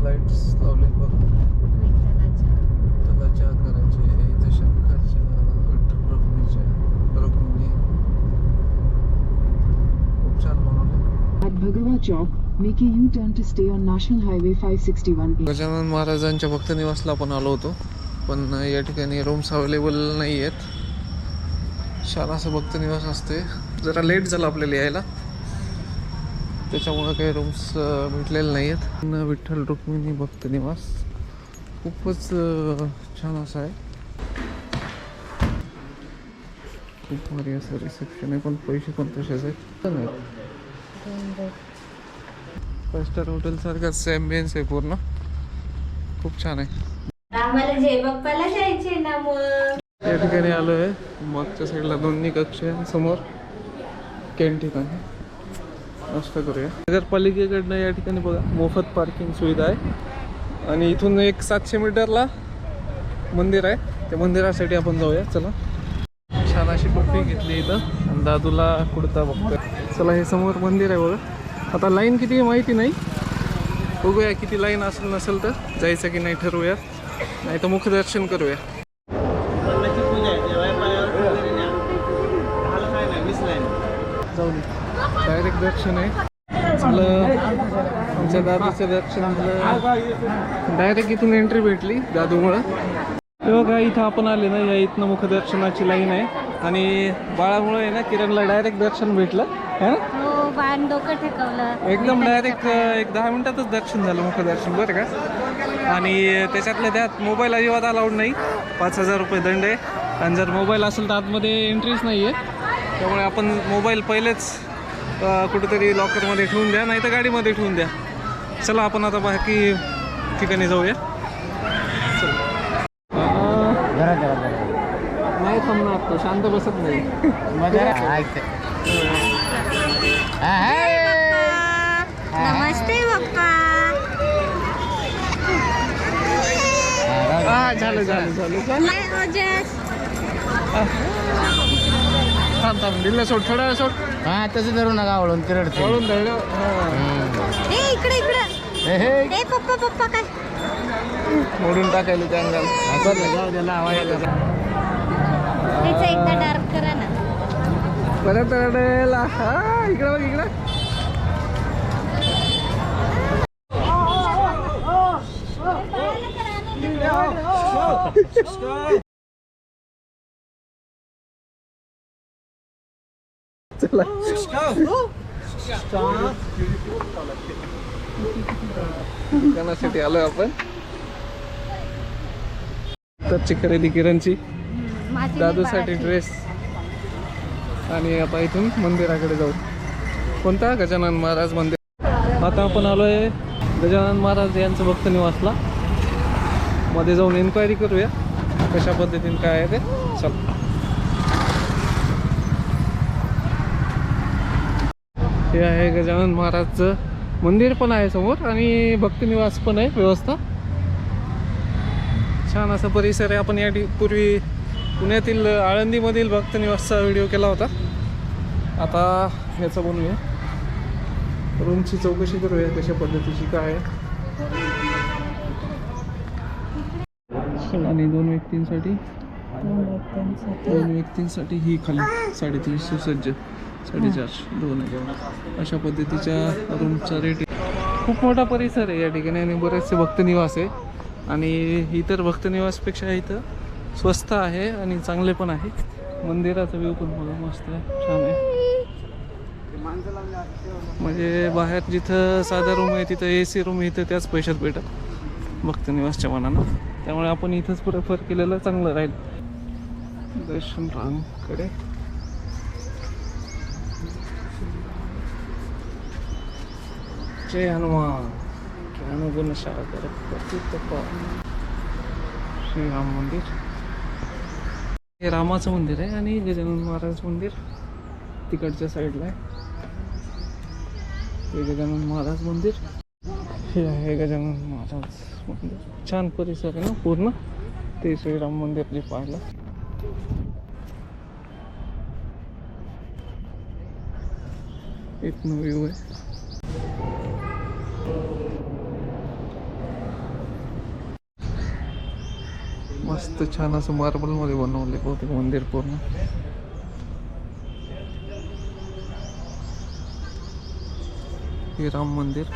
Lights लावलेत बघा. विठ्ठलाच्या आकाराचे इथं शंखाच्या रुक्मिणी खूप छान बनवले. At Bhagava Chowk, make a U-turn to stay on National Highway 561A. Gajanan महाराजांच्या भक्त निवासला आपण आलो होतो, पण या ठिकाणी रूम्स अवेलेबल नाही आहेत. छान असं भक्त निवास असते. जरा लेट झालं आपल्याला यायला, त्याच्यामुळं काही रूम्स भेटलेले नाही आहेत. विठ्ठल रुक्मिणी भक्त निवास खूपच छान असं आहे. खूप भारी असं रिसेप्शन आहे, पण पैसे पण तसेच आहेत. 5 स्टार हॉटेल सारखाच ॲम्बियन्स आहे पूर्ण. खूप छान आहे. आम्हाला जय बाप्पाला जायचे ना मग. या ठिकाणी आलो आहे. मागच्या साईडला दोन्ही कक्ष आहे, समोर कॅन्टीन आहे. नाश्ता करूया. नगरपालिकेकडनं या ठिकाणी बघा मोफत पार्किंग सुविधा आहे. आणि इथून एक 700 मीटरला मंदिर आहे. त्या मंदिरासाठी आपण जाऊया. चला. छान अशी टोपी घेतली इथं आणि दादूला कुर्ता बघतोय. चला, हे समोर मंदिर आहे बघा. आता लाईन किती आहे माहिती नाही, बघूया किती लाईन असेल नसेल तर जायचं की नाही ठरवूया, नाही तर मुखदर्शन करूया. जाऊ दे, डायरेक्ट दर्शन आहे. चला, आमच्या दादूचं दर्शन झालं. डायरेक्ट इथून एंट्री भेटली दादूमुळं. तेव्हा इथं आपण आले ना, या इथनं मुखदर्शनाची लाईन आहे आणि बाळामुळे आहे ना किरणला डायरेक्ट दर्शन भेटलं है ना. हो, बाण डोकं ठेवलं एकदम डायरेक्ट एक 10 मिनिटातच दर्शन झालं, मुखदर्शन बरं का. आणि त्याच्यातल्या त्यात मोबाईल अजिबात अलाउड नाही. 5,000 रुपये दंड आहे. आणि जर मोबाईल असेल तर आतमध्ये एंट्रीच नाही आहे. त्यामुळे आपण मोबाईल पहिलेच कुठेतरी लॉकरमध्ये ठेवून द्या, नाही तर गाडीमध्ये ठेवून द्या. चला, आपण आता बाकी ठिकाणी जाऊया. नाही थांबणार तो, शांत बसत नाही. नमस्ते बाप्पा. झालं झालं झालं झालं. थांब थांब, दिलं सोड, थोडा वेळ सोड. हा, तसं धरू नका, वळून तिरडते. वळून धरलं. इकडे इकडे पप्पा पप्पा काय मोडून टाकायला त्या अंगाला. त्याचा एकदा डार्क करा ना. परत रडायला. हा, इकडं बघ, इकडं. चला, दुकानासाठी आलोय आपण. त्याची खरेदी किरणची, दादूसाठी ड्रेस. आणि आता इथून मंदिराकडे जाऊ. कोणता? गजानन महाराज मंदिर. आता आपण आलोय गजानन महाराज यांचं भक्त निवासला. मध्ये जाऊन इन्क्वायरी करूया कशा पद्धतीने काय आहे ते. चल. हे आहे गजानन महाराजचं मंदिर पण आहे समोर आणि भक्त निवास पण आहे व्यवस्था. छान असा परिसर आहे. आपण या पूर्वी पुण्यातील आळंदीमधील भक्त निवासचा व्हिडिओ केला होता. आता याचा बनवूया. रूमची चौकशी करूया कशा पद्धतीची काय आहे. आणि दोन व्यक्तींसाठी ही खाली 350 सुसज्ज, 450 दोन आहे. अशा पद्धतीच्या रूमचा रेट. खूप मोठा परिसर आहे या ठिकाणी आणि बरेचसे भक्त निवास आहे. आणि इतर भक्त निवासपेक्षा इथं स्वस्त आहे आणि चांगले पण आहे. मंदिराचा व्ह्यू पण बघा, मस्त आहे, छान आहे. म्हणजे बाहेर जिथं साधा रूम आहे तिथं AC रूम इथं त्याच पैशात भेटत भक्त निवासच्या मानानं. त्यामुळे आपण इथंच प्रेफर केलेलं चांगलं राहील. दर्शन रांगकडे जय हनुमान ज्ञानगुण सागर प्रतितपा. श्रीराम मंदिर हे रामाचं मंदिर आहे आणि गजानन महाराज मंदिर तिकडच्या साईडला आहे. हे गजानन महाराज मंदिर. हे आहे गजानन महाराज मंदिर. छान परिसर आहे ना पूर्ण. ते श्रीराम मंदिर जे पाहिलं. इथनं व्ह्यू आहे. मस्त छान असं मार्बलमध्ये बनवले बहुतेक मंदिर पूर्ण. हे राम मंदिर